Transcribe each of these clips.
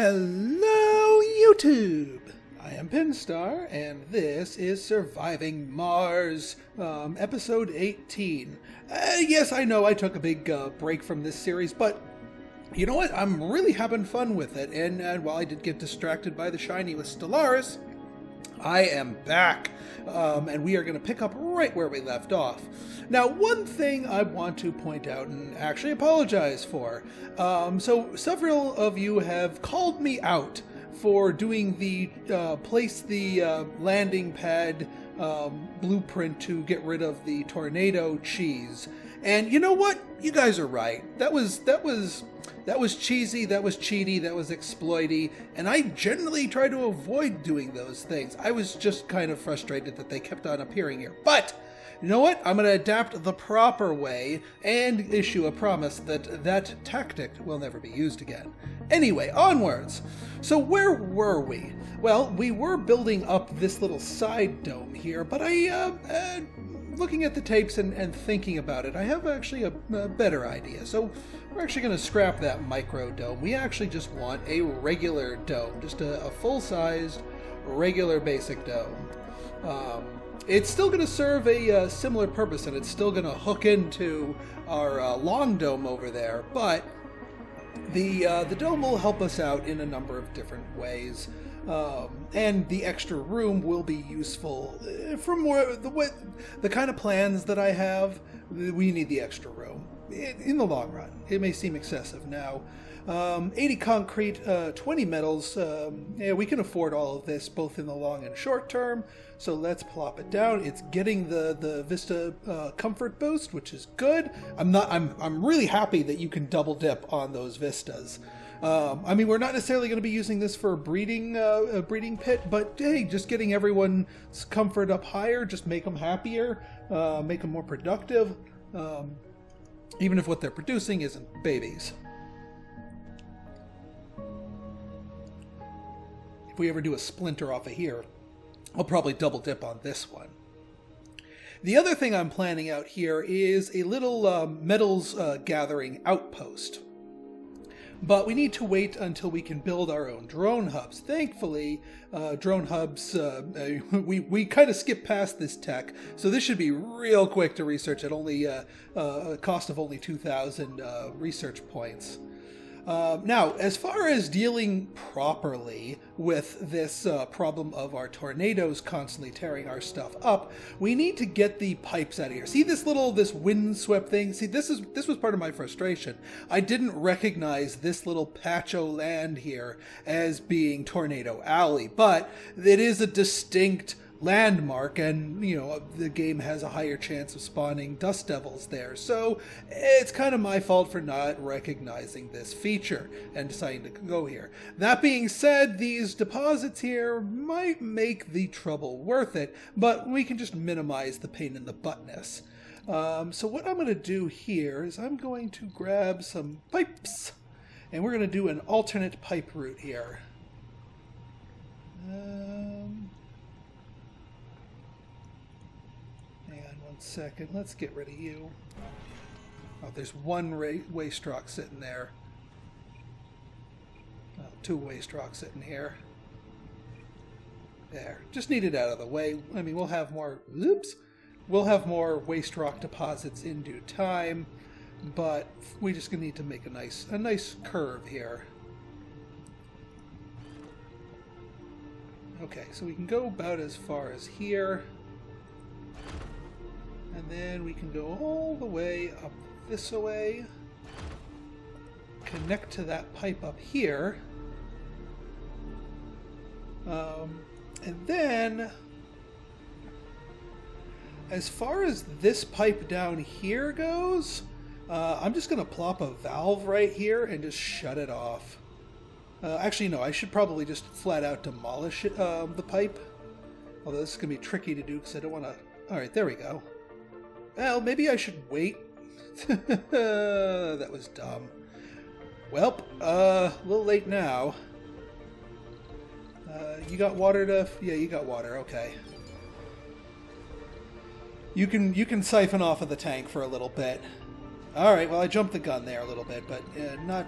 Hello, YouTube! I am Pinstar, and this is Surviving Mars, episode 18. Yes, I know I took a big break from this series, but you know what? I'm really having fun with it, and while I did get distracted by the shiny with Stellaris, I am back, and we are going to pick up right where we left off. Now, one thing I want to point out and actually apologize for. So several of you have called me out for doing the place the landing pad blueprint to get rid of the tornado cheese. And you know what? You guys are right. That was cheesy, that was cheaty, that was exploity, and I generally try to avoid doing those things. I was just kind of frustrated that they kept on appearing here. But, you know what? I'm going to adapt the proper way and issue a promise that that tactic will never be used again. Anyway, onwards. So where were we? Well, we were building up this little side dome here, but looking at the tapes and thinking about it, I have actually a better idea. So we're actually going to scrap that micro dome. We actually just want a regular dome, just a full-sized, regular basic dome. It's still going to serve a similar purpose, and it's still going to hook into our long dome over there, but the dome will help us out in a number of different ways. And the extra room will be useful for more the kind of plans that I have. We need the extra room in the long run. It may seem excessive now. 80 concrete, 20 metals. Yeah, we can afford all of this both in the long and short term. So let's plop it down. It's getting the Vista comfort boost, which is good. I'm really happy that you can double dip on those Vistas. I mean, we're not necessarily going to be using this for a breeding pit, but hey, just getting everyone's comfort up higher, just make them happier, make them more productive, even if what they're producing isn't babies. If we ever do a splinter off of here, I'll probably double dip on this one. The other thing I'm planning out here is a little metals gathering outpost. But we need to wait until we can build our own drone hubs. Thankfully, drone hubs, we kind of skipped past this tech, so this should be real quick to research at only a cost of only 2,000 research points. Now, as far as dealing properly with this problem of our tornadoes constantly tearing our stuff up, we need to get the pipes out of here. See this windswept thing? See, this was part of my frustration. I didn't recognize this little patch of land here as being Tornado Alley, but it is a distinct landmark, and you know the game has a higher chance of spawning dust devils there, so it's kind of my fault for not recognizing this feature and deciding to go here. That being said, these deposits here might make the trouble worth it, but we can just minimize the pain in the buttness. So what I'm going to do here is I'm going to grab some pipes, and we're going to do an alternate pipe route here. Second, let's get rid of you. Oh, there's one waste rock sitting there. Oh, two waste rocks sitting here. There, just need it out of the way. I mean, we'll have more. Oops, we'll have more waste rock deposits in due time, but we just gonna need to make a nice curve here. Okay, so we can go about as far as here. And then we can go all the way up this way, connect to that pipe up here, and then as far as this pipe down here goes, I'm just going to plop a valve right here and just shut it off. Actually, no, I should probably just flat out demolish it, the pipe, although this is going to be tricky to do because I don't want to... Alright, there we go. Well, maybe I should wait. That was dumb. Welp, a little late now. You got water to... Yeah, you got water, okay. You can siphon off of the tank for a little bit. Alright, well I jumped the gun there a little bit, but not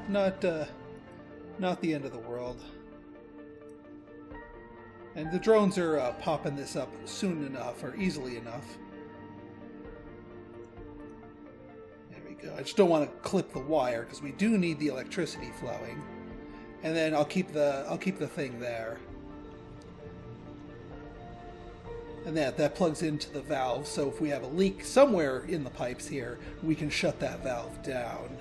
Not the end of the world. And the drones are popping this up soon enough, or easily enough. There we go. I just don't want to clip the wire because we do need the electricity flowing. And then I'll keep the thing there. And that plugs into the valve, so if we have a leak somewhere in the pipes here, we can shut that valve down.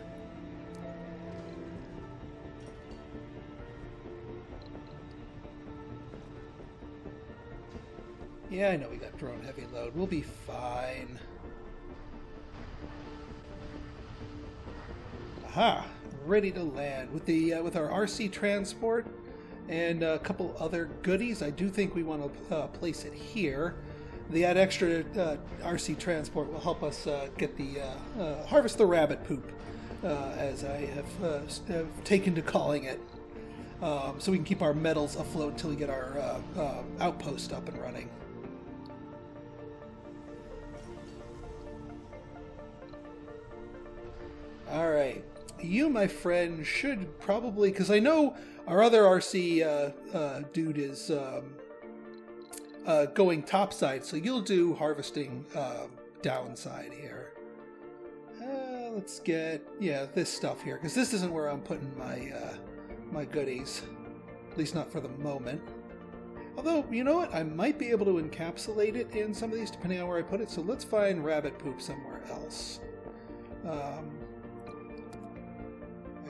Yeah, I know we got drone heavy load. We'll be fine. Aha! Ready to land with with our RC transport and a couple other goodies. I do think we want to place it here. That extra RC transport will help us get the harvest the rabbit poop, as I have taken to calling it, so we can keep our metals afloat until we get our outpost up and running. All right. You, my friend, should probably, because I know our other RC dude is going topside, so you'll do harvesting downside here. Let's get, this stuff here, because this isn't where I'm putting my goodies, at least not for the moment. Although, you know what, I might be able to encapsulate it in some of these, depending on where I put it, so let's find rabbit poop somewhere else.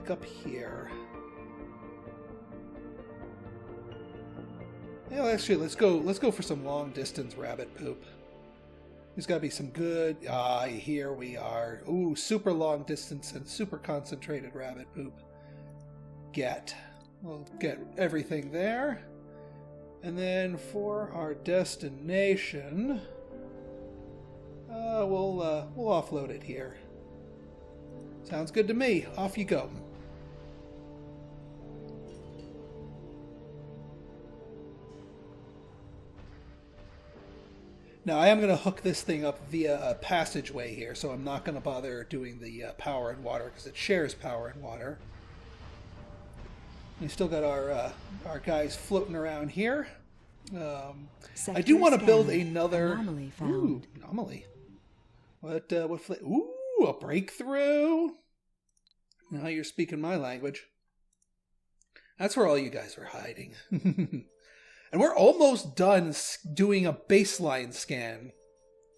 Up here. Yeah, actually, let's go for some long distance rabbit poop. There's got to be some good. Here we are. Ooh, super long distance and super concentrated rabbit poop. We'll get everything there, and then for our destination, we'll offload it here. Sounds good to me. Off you go. Now, I am going to hook this thing up via a passageway here, so I'm not going to bother doing the power and water, because it shares power and water. We still got our guys floating around here. I do want to build another... Anomaly found. Ooh, anomaly. Ooh, a breakthrough! Now you're speaking my language. That's where all you guys are hiding. And we're almost done doing a baseline scan.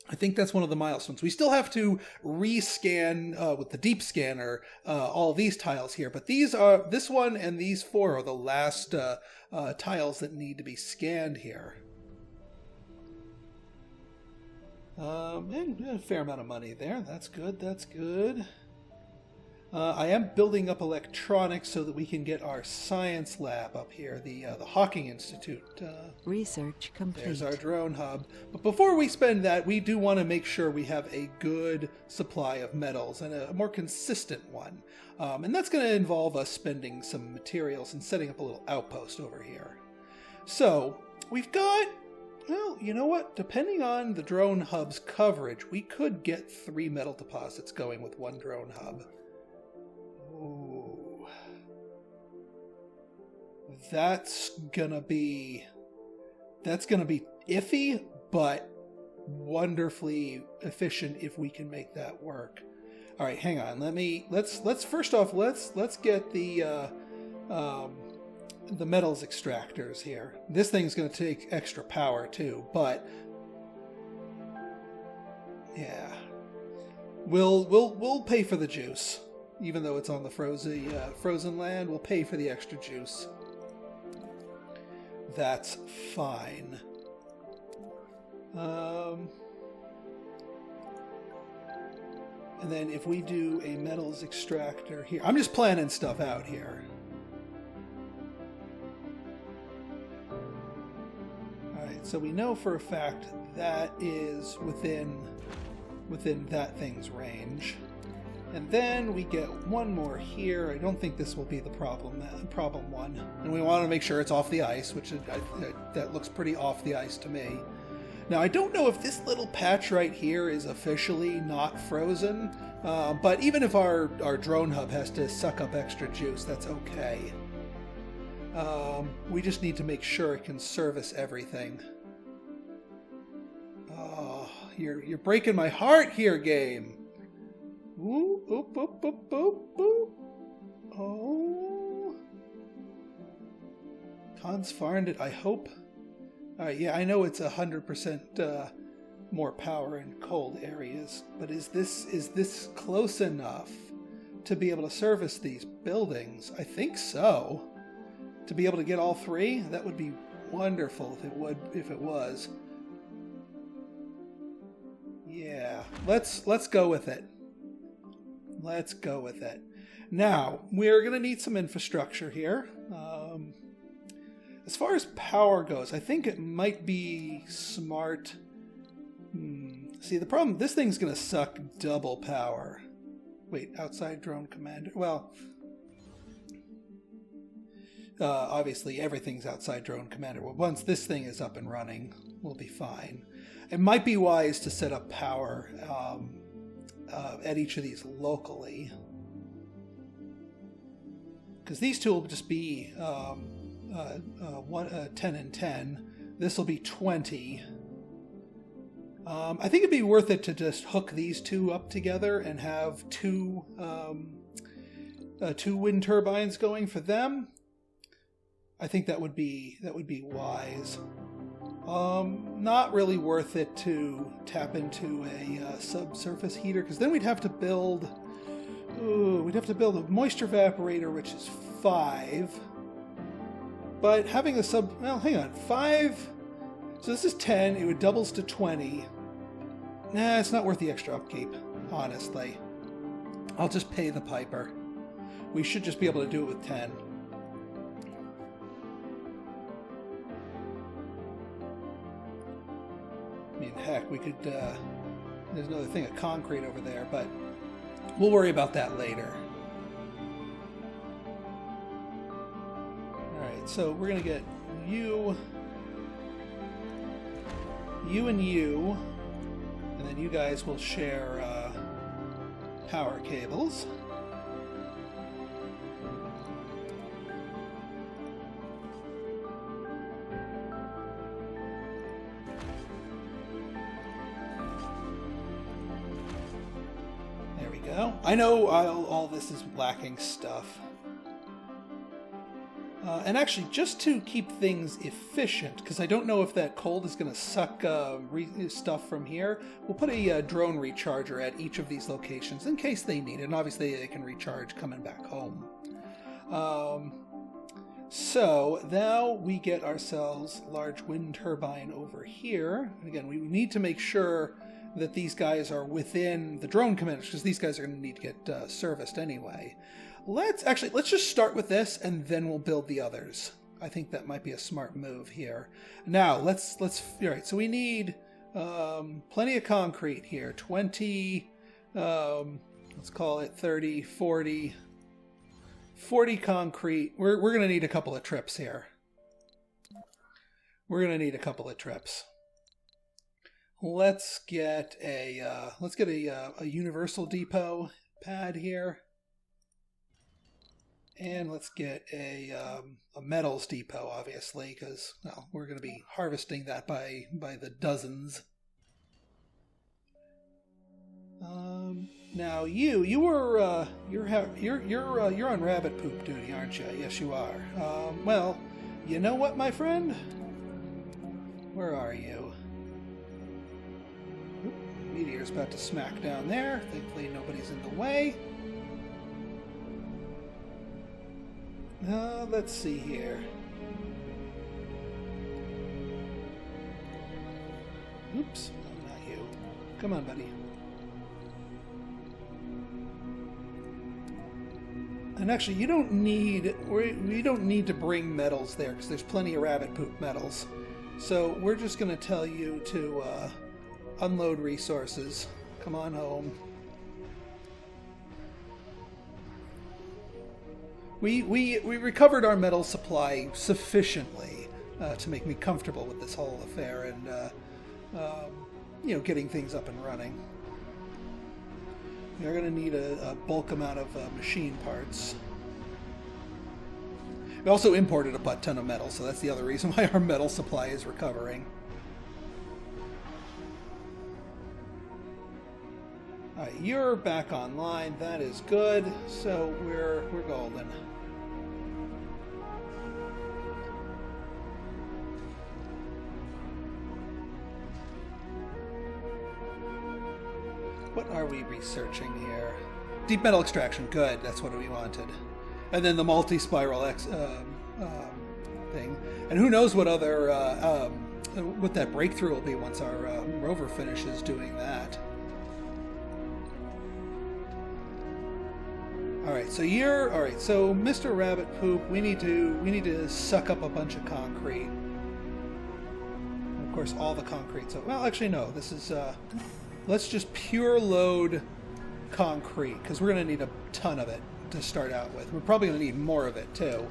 I think that's one of the milestones. We still have to rescan with the deep scanner all these tiles here, but this one and these 4 are the last tiles that need to be scanned here. And a fair amount of money there. That's good. That's good. I am building up electronics so that we can get our science lab up here, the Hawking Institute. Research complete. There's our drone hub. But before we spend that, we do want to make sure we have a good supply of metals and a more consistent one. And that's going to involve us spending some materials and setting up a little outpost over here. So we've got, well, you know what? Depending on the drone hub's coverage, we could get 3 metal deposits going with 1 drone hub. Ooh. That's gonna be iffy, but wonderfully efficient if we can make that work. All right, hang on. Let's first off let's get the metals extractors here. This thing's gonna take extra power too, but yeah, we'll pay for the juice. Even though it's on the frozen land, we'll pay for the extra juice. That's fine. And then if we do a metals extractor here, I'm just planning stuff out here. Alright, so we know for a fact that is within that thing's range. And then we get 1 more here. I don't think this will be the problem one. And we want to make sure it's off the ice, which that looks pretty off the ice to me. Now, I don't know if this little patch right here is officially not frozen, but even if our drone hub has to suck up extra juice, that's okay. We just need to make sure it can service everything. Oh, you're breaking my heart here, game. Ooh, oop, oop, oop, oop, oop. Oh. Cons farmed, I hope. Alright, yeah, I know it's 100% more power in cold areas, but is this close enough to be able to service these buildings? I think so. To be able to get all three, that would be wonderful if it was. Yeah, let's go with it. Let's go with it. Now, we're going to need some infrastructure here. As far as power goes, I think it might be smart. See, the problem, this thing's going to suck double power. Wait, outside drone commander. Well, obviously everything's outside drone commander. Well, once this thing is up and running, we'll be fine. It might be wise to set up power at each of these locally, because these two will just be 10 and 10. This will be 20. I think it'd be worth it to just hook these two up together and have two wind turbines going for them. I think that would be wise. Not really worth it to tap into a subsurface heater, because then we'd have to build a moisture evaporator, which is 5. But having a hang on, 5. So this is 10. It would doubles to 20. Nah, it's not worth the extra upkeep, honestly. I'll just pay the piper. We should just be able to do it with 10. I mean, heck, we could, there's another thing of concrete over there, but we'll worry about that later. Alright, so we're going to get you, and then you guys will share power cables. I know all this is lacking stuff. And actually, just to keep things efficient, because I don't know if that cold is going to suck stuff from here, we'll put a drone recharger at each of these locations in case they need it. And obviously, they can recharge coming back home. So now we get ourselves large wind turbine over here. And again, we need to make sure that these guys are within the drone commanders, because these guys are going to need to get serviced anyway. Let's just start with this, and then we'll build the others. I think that might be a smart move here. Now, all right, so we need plenty of concrete here. 20, let's call it 30, 40 concrete. We're going to need a couple of trips here. We're going to need a couple of trips. Let's get a universal depot pad here, and let's get a metals depot, obviously, because we're going to be harvesting that by the dozens. Now you're on rabbit poop duty, aren't you? Yes, you are. Well, you know what, my friend? Where are you? Meteor's about to smack down there. Thankfully, nobody's in the way. Let's see here. Oops, no, not you. Come on, buddy. And actually, we don't need to bring metals there, because there's plenty of rabbit poop metals. So we're just going to tell you to unload resources. Come on home. We recovered our metal supply sufficiently to make me comfortable with this whole affair, and getting things up and running. We are going to need a bulk amount of machine parts. We also imported a butt ton of metal, so that's the other reason why our metal supply is recovering. Alright, you're back online. That is good. So we're golden. What are we researching here? Deep metal extraction. Good. That's what we wanted. And then the multi-spiral thing. And who knows what other what that breakthrough will be once our rover finishes doing that. All right. So you're all right. So Mr. Rabbit Poop, we need to suck up a bunch of concrete. And of course, all the concrete. So well, actually no. This is. Let's just pure load concrete, because we're going to need a ton of it to start out with. We're probably going to need more of it too,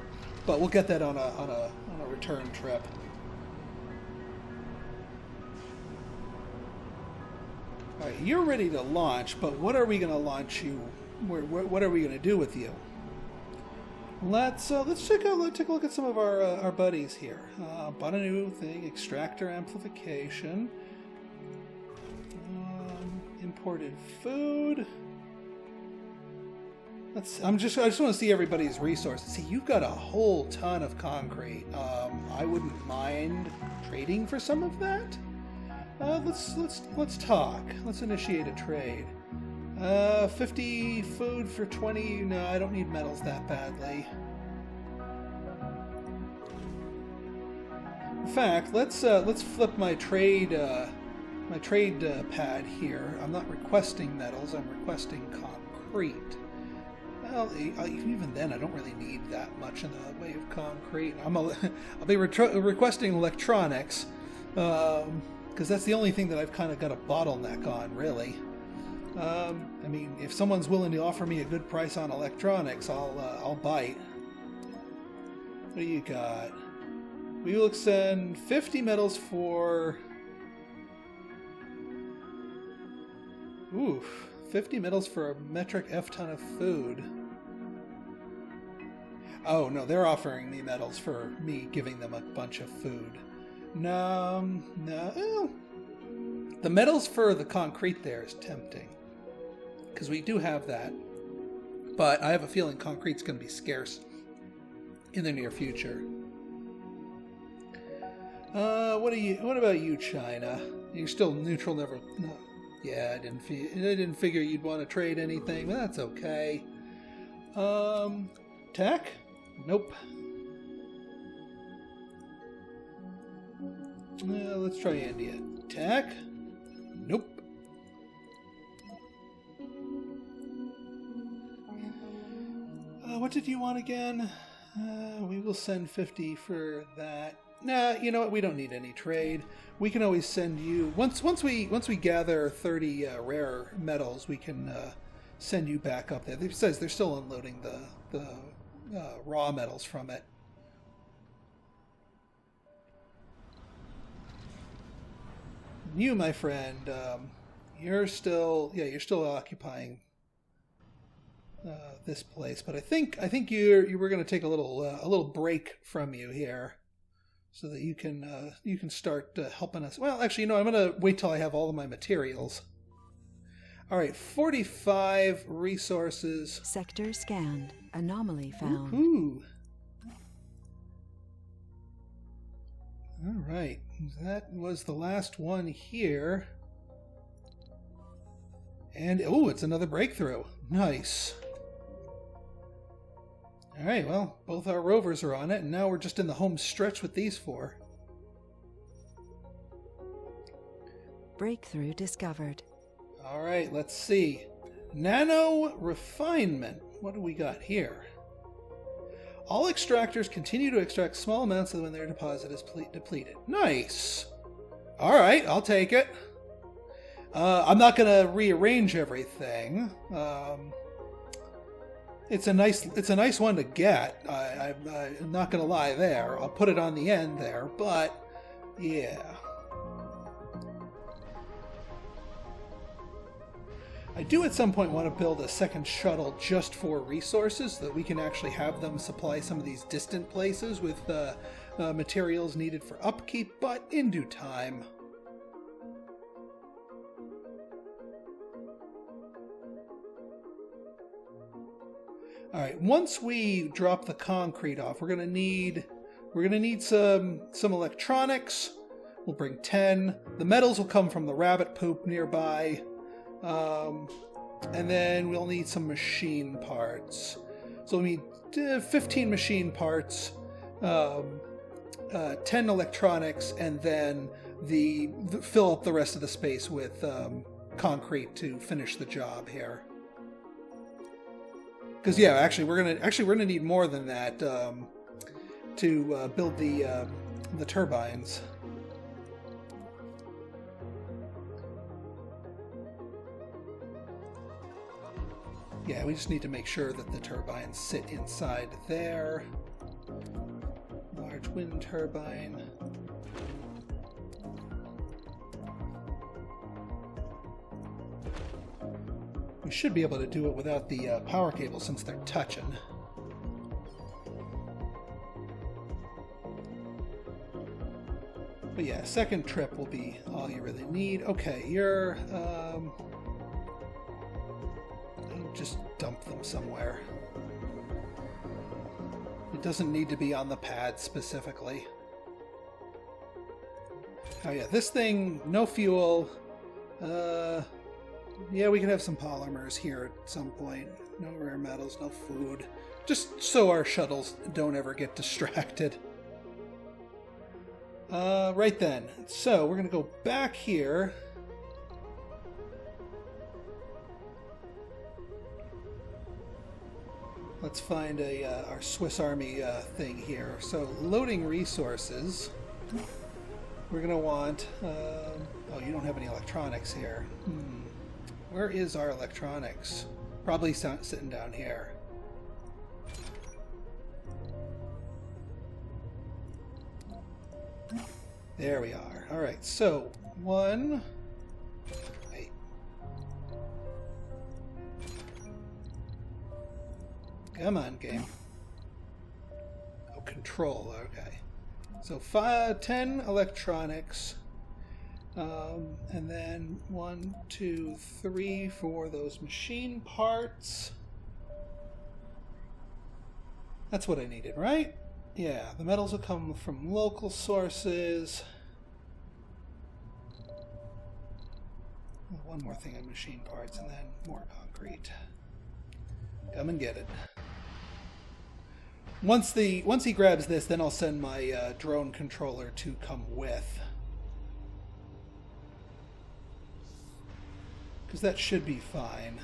but we'll get that on a return trip. All right, you're ready to launch, but what are we going to launch you? What are we going to do with you? Let's take a look at some of our buddies here. Bought a new thing, extractor amplification. Imported food. I just want to see everybody's resources. See, you've got a whole ton of concrete. I wouldn't mind trading for some of that. Let's talk. Let's initiate a trade. 50 food for 20. No, I don't need metals that badly. In fact, let's flip my trade. My trade pad here. I'm not requesting metals, I'm requesting concrete. Well, even then, I don't really need that much in the way of concrete. I'll be requesting electronics, because that's the only thing that I've kind of got a bottleneck on, really. I mean, if someone's willing to offer me a good price on electronics, I'll bite. What do you got? We will send 50 metals for... Oof, 50 metals for a metric F-ton of food. Oh, no, they're offering me metals for me giving them a bunch of food. No. The metals for the concrete there is tempting, because we do have that. But I have a feeling concrete's going to be scarce in the near future. What about you, China? You're still neutral, never... No. Yeah, I didn't figure you'd want to trade anything, but that's okay. Tech? Nope. Let's try India. Tech? Nope. What did you want again? We will send 50 for that. Nah, you know what? We don't need any trade. We can always send you once we gather 30 rare metals. We can send you back up there. It says they're still unloading the raw metals from it. You, my friend, you're still occupying this place, but I think you were going to take a little break from you here, so that you can start helping us. Well, actually, no, I'm going to wait till I have all of my materials. All right, 45 resources. Sector scanned. Anomaly found. Ooh. All right, that was the last one here. And, oh, it's another breakthrough. Nice. All right, well, both our rovers are on it, and now we're just in the home stretch with these four. Breakthrough discovered. All right, let's see. Nano refinement. What do we got here? All extractors continue to extract small amounts when their deposit is depleted. Nice. All right, I'll take it. I'm not going to rearrange everything. It's a nice one to get. I'm not going to lie there. I'll put it on the end there, but yeah. I do at some point want to build a second shuttle just for resources so that we can actually have them supply some of these distant places with materials needed for upkeep, but in due time. All right, once we drop the concrete off, we're gonna need some electronics. We'll bring 10. The metals will come from the rabbit poop nearby. And then we'll need some machine parts. So we'll need 15 machine parts, 10 electronics, and then fill up the rest of the space with concrete to finish the job here. Because yeah, actually we're gonna need more than that to build the turbines. Yeah, we just need to make sure that the turbines sit inside there. Large wind turbine. We should be able to do it without the power cable since they're touching. But yeah, second trip will be all you really need. Okay, you're... just dump them somewhere. It doesn't need to be on the pad specifically. Oh yeah, this thing, no fuel. Yeah, we can have some polymers here at some point. No rare metals, no food. Just so our shuttles don't ever get distracted. Right then. So, we're going to go back here. Let's find our Swiss Army thing here. So, loading resources. We're going to want... oh, you don't have any electronics here. Where is our electronics? Probably sitting down here. There we are. Alright, so, one... Wait. Come on, game. Oh, control, okay. So, 10 electronics. And then 1, 2, 3 for those machine parts. That's what I needed, right? Yeah, the metals will come from local sources. One more thing on machine parts, and then more concrete. Come and get it. Once he grabs this, then I'll send my drone controller to come with. Because that should be fine.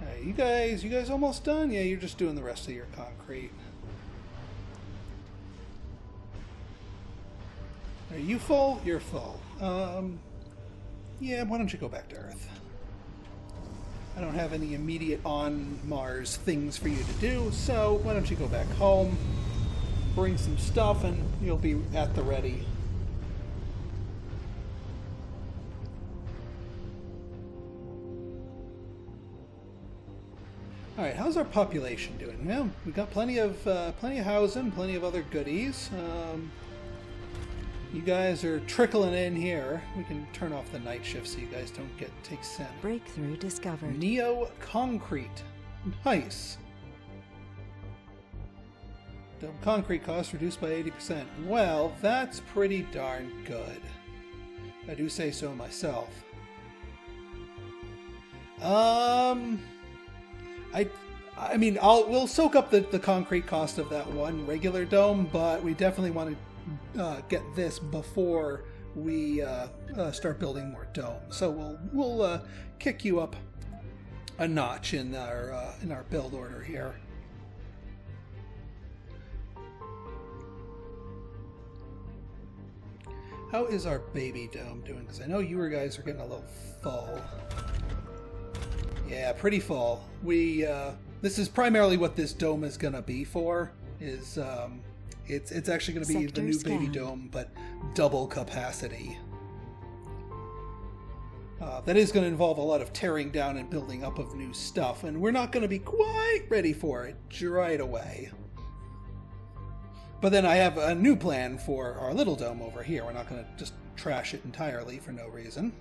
Alright, you guys almost done? Yeah, you're just doing the rest of your concrete. Are you full? You're full. Yeah, why don't you go back to Earth? I don't have any immediate on Mars things for you to do, so why don't you go back home, bring some stuff, and you'll be at the ready. All right, how's our population doing? Well, we've got plenty of housing, plenty of other goodies. You guys are trickling in here. We can turn off the night shift so you guys don't take sin. Breakthrough discovered. Neo concrete, nice. Dome concrete cost reduced by 80%. Well, that's pretty darn good. I do say so myself. I mean, we'll soak up the concrete cost of that one regular dome, but we definitely want to get this before we start building more domes. So we'll kick you up a notch in our build order here. How is our baby dome doing? Because I know you guys are getting a little full. Yeah, pretty full. This is primarily what this dome is going to be for. It's actually going to be the new baby dome, but double capacity. That is going to involve a lot of tearing down and building up of new stuff, and we're not going to be quite ready for it right away. But then I have a new plan for our little dome over here. We're not going to just trash it entirely for no reason.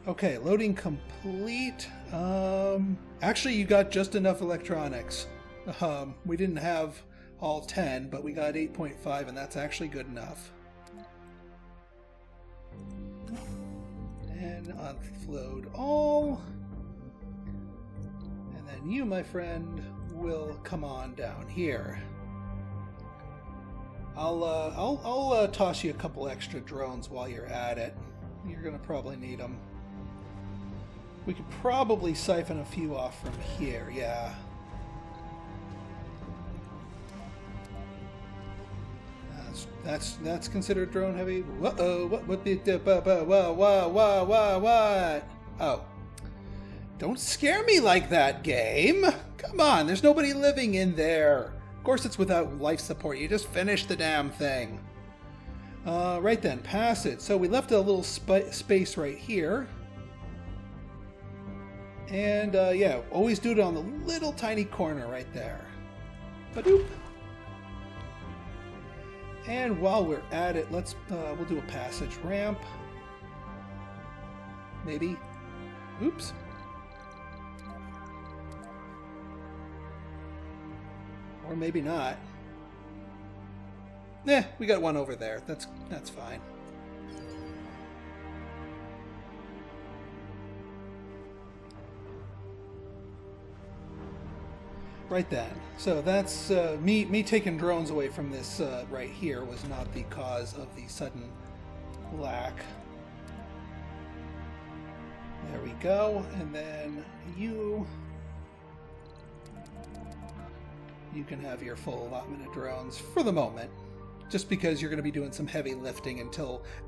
Okay, loading complete. Actually, you got just enough electronics. We didn't have all 10, but we got 8.5, and that's actually good enough. And unload all. And then you, my friend, will come on down here. I'll toss you a couple extra drones while you're at it. You're gonna probably need them. We could probably siphon a few off from here, yeah. That's considered drone heavy. Uh-oh, what Oh. Don't scare me like that, game! Come on, there's nobody living in there. Of course it's without life support, you just finished the damn thing. Right then, pass it. So we left a little space right here. And, yeah, always do it on the little tiny corner right there. Ba-doop. And while we're at it, we'll do a passage ramp. Maybe. Oops. Or maybe not. We got one over there. That's fine. Right then. So that's me taking drones away from this right here was not the cause of the sudden lack. There we go. And then you can have your full allotment of drones for the moment. Just because you're going to be doing some heavy lifting at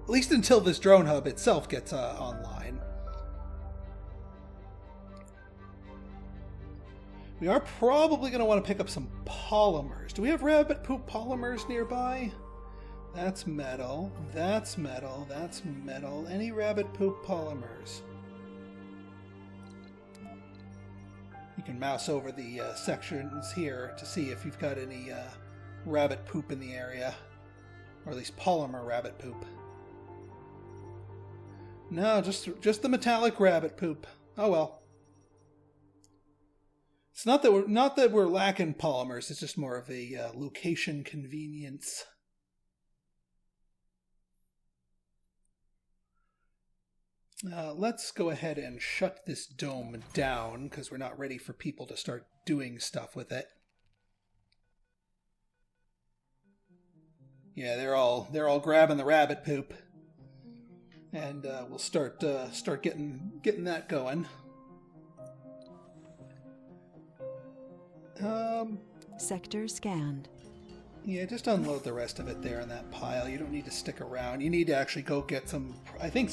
least until this drone hub itself gets online. We are probably going to want to pick up some polymers. Do we have rabbit poop polymers nearby? That's metal. That's metal. That's metal. Any rabbit poop polymers? You can mouse over the sections here to see if you've got any rabbit poop in the area. Or at least polymer rabbit poop. No, just the metallic rabbit poop. Oh well. It's not that we're lacking polymers. It's just more of a location convenience. Let's go ahead and shut this dome down because we're not ready for people to start doing stuff with it. Yeah, they're all grabbing the rabbit poop, and we'll start getting that going. Sector scanned. Yeah, just unload the rest of it there in that pile. You don't need to stick around. You need to actually go get some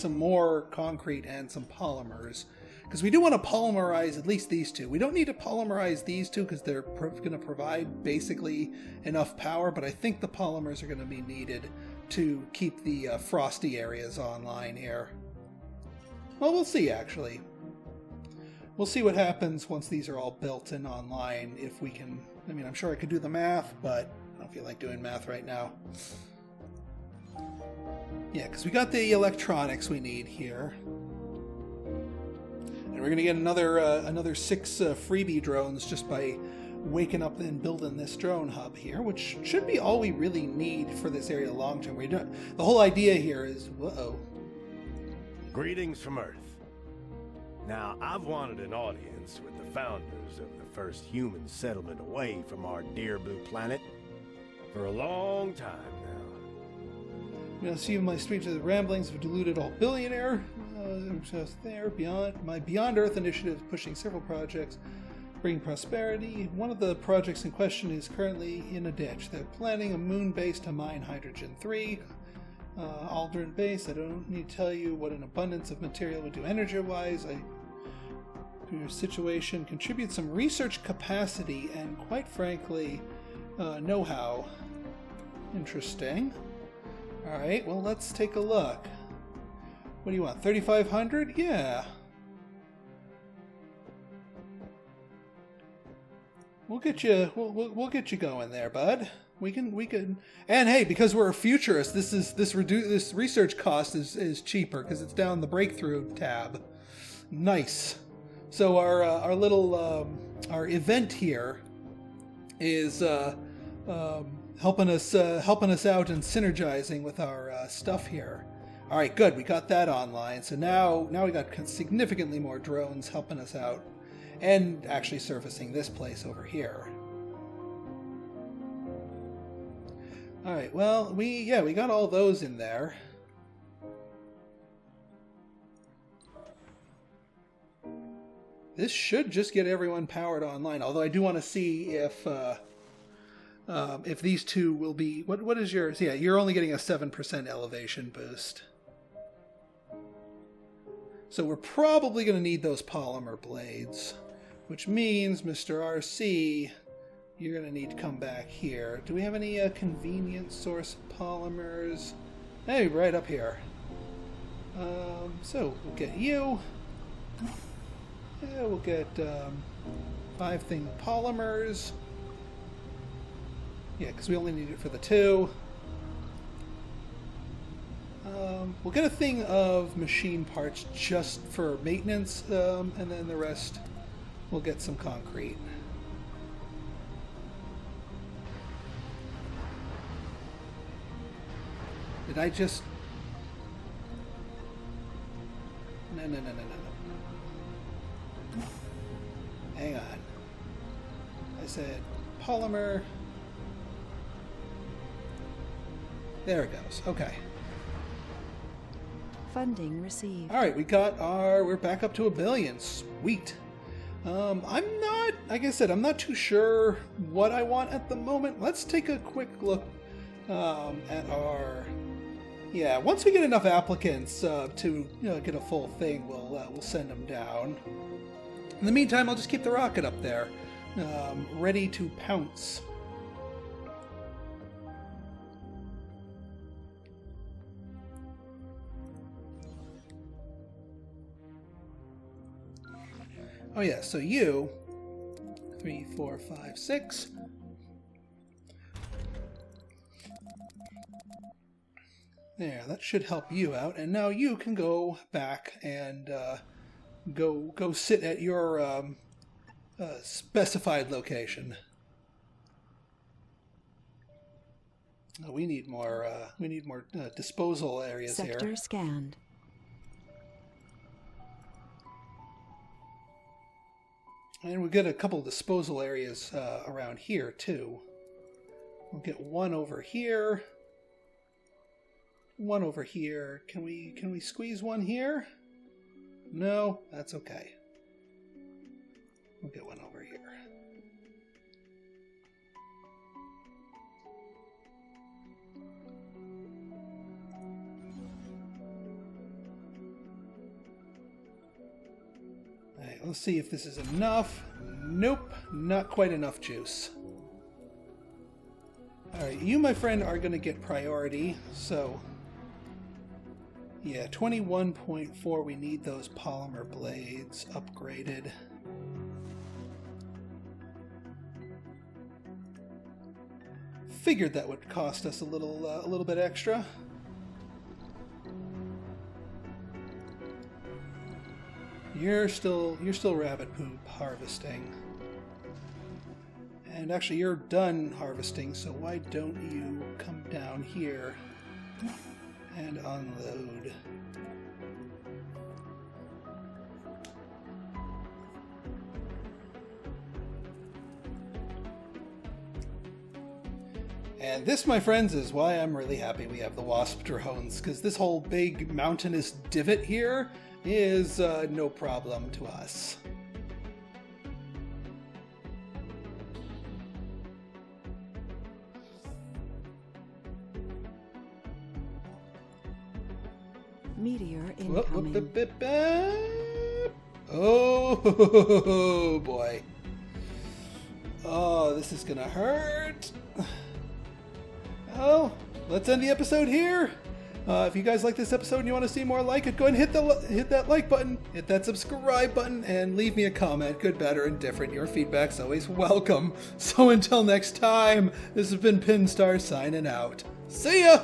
more concrete and some polymers. Because we do want to polymerize at least these two. We don't need to polymerize these two because they're going to provide basically enough power, but I think the polymers are going to be needed to keep the frosty areas online here. Well, we'll see, actually. We'll see what happens once these are all built and online, if we can... I mean, I'm sure I could do the math, but I don't feel like doing math right now. Yeah, because we got the electronics we need here. And we're going to get another 6 freebie drones just by waking up and building this drone hub here, which should be all we really need for this area long term. The whole idea here is... Whoa. Greetings from Earth. Now, I've wanted an audience with the founders of the first human settlement away from our dear blue planet for a long time now. You know, see my streets of the ramblings of a deluded old billionaire. Just there, my Beyond Earth initiative is pushing several projects, bringing prosperity. One of the projects in question is currently in a ditch. They're planning a moon base to mine hydrogen-3. Aldrin base. I don't need to tell you what an abundance of material would do energy-wise. Your situation contribute some research capacity and, quite frankly, know-how. Interesting. Alright, well, let's take a look. What do you want? 3,500? Yeah. We'll get you. We'll get you going there, bud. We can. And hey, because we're a futurist, this research cost is cheaper because it's down the breakthrough tab. Nice. So our little our event here is helping us out and synergizing with our stuff here. All right, good. We got that online. So now we got significantly more drones helping us out. And actually surfacing this place over here. Alright, well, we got all those in there. This should just get everyone powered online, although I do want to see if these two will be... What is yours? Yeah, you're only getting a 7% elevation boost. So we're probably going to need those polymer blades. Which means, Mr. RC, you're going to need to come back here. Do we have any convenient source polymers? Hey, right up here. So, we'll get you. Yeah, we'll get 5 thing polymers. Yeah, because we only need it for the 2. We'll get a thing of machine parts just for maintenance, and then the rest... We'll get some concrete. Did I just... No. Hang on. I said polymer. There it goes. Okay. Funding received. All right, we're back up to 1 billion. Sweet. I'm not, like I said, I'm not too sure what I want at the moment. Let's take a quick look at our... Yeah, once we get enough applicants to get a full thing, we'll send them down. In the meantime, I'll just keep the rocket up there, ready to pounce. Oh yeah, so you, 3, 4, 5, 6. There, that should help you out. And now you can go back and go sit at your specified location. Oh, we need more disposal areas here. Sector scanned. And we'll get a couple disposal areas around here, too. We'll get one over here. One over here. Can we squeeze one here? No, that's okay. We'll get one over here. Alright, let's see if this is enough. Nope, not quite enough juice. Alright, you, my friend, are going to get priority, so... Yeah, 21.4, we need those polymer blades upgraded. Figured that would cost us a little bit extra. You're still rabbit poop harvesting. And actually you're done harvesting, so why don't you come down here and unload. And this, my friends, is why I'm really happy we have the Wasp drones, because this whole big mountainous divot here is no problem to us. Meteor incoming. Oh boy. Oh, this is gonna hurt. Oh, let's end the episode here. If you guys like this episode and you want to see more like it, go ahead and hit that like button, hit that subscribe button, and leave me a comment, good, bad, or indifferent. Your feedback's always welcome. So until next time, this has been Pinstar signing out. See ya!